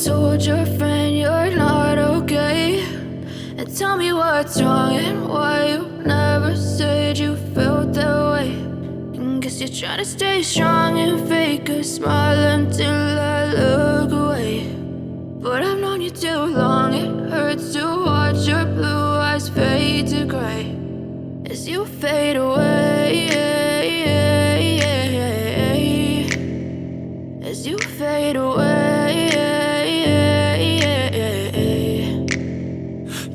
told your friend you're not okay? And tell me what's wrong and why you never said you felt that way. And guess you're trying to stay strong and fake a smile until I look away. But I've known you too long, it hurts to watch your blue eyes fade to gray as you fade away, as you fade away.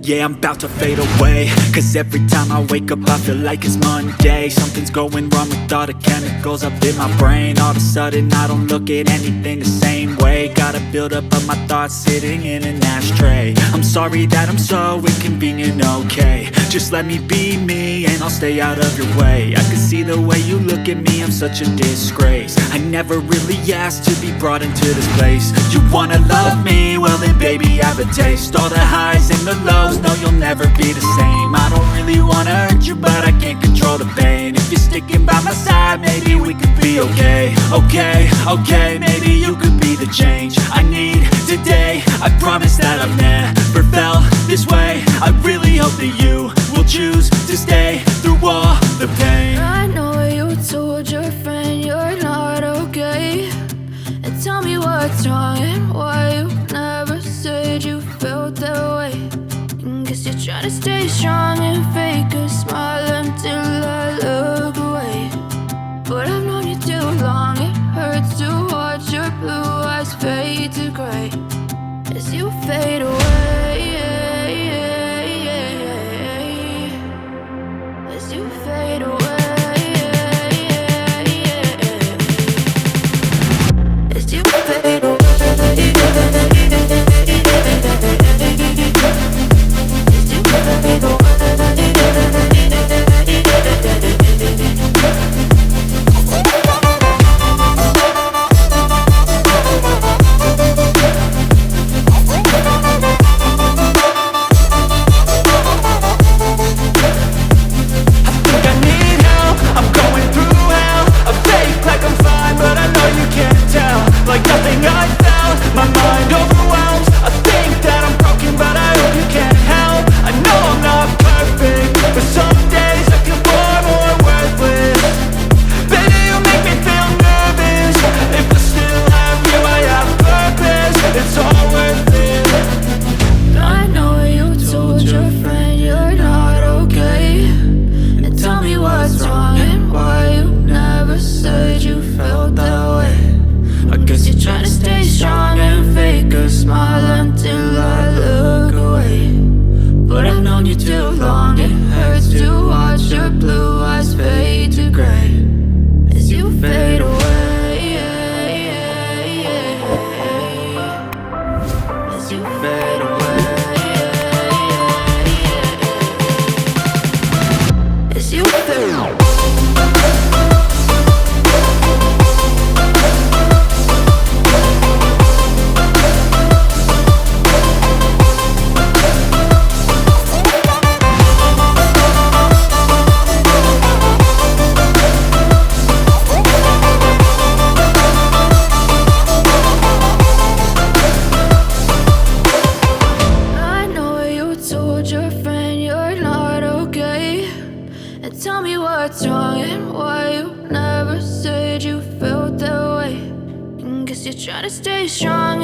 Yeah, I'm about to fade away, cause every time I wake up I feel like it's Monday. Something's going wrong with all the chemicals up in my brain. All of a sudden I don't look at anything the same way. Got a buildup of my thoughts sitting in an ashtray. I'm sorry that I'm so inconvenient, okay? Just let me be me and I'll stay out of your way. I can see the way you look at me, I'm such a disgrace. I never really asked to be brought into this place. You wanna love me? Well then baby, have a taste. All the highs and the lows, no, you'll never be the same. I don't really wanna hurt you, but I can't control the pain. If you're sticking by my side, maybe we could be okay. Okay, maybe you could be the change I need today. I promise that I've never felt this way. I really hope that you will choose to stay through all the pain. I know you told your friend you're not okay. And tell me what's wrong and why you never said you felt that way. Guess you're trying to stay strong and fake a smile until I look away. But I've known you too long, it hurts to watch your blue eyes fade to gray as you fade away, as you fade away, as you fade away. Tell me what's wrong and why you never said you felt that way. And guess you're trying to stay strong.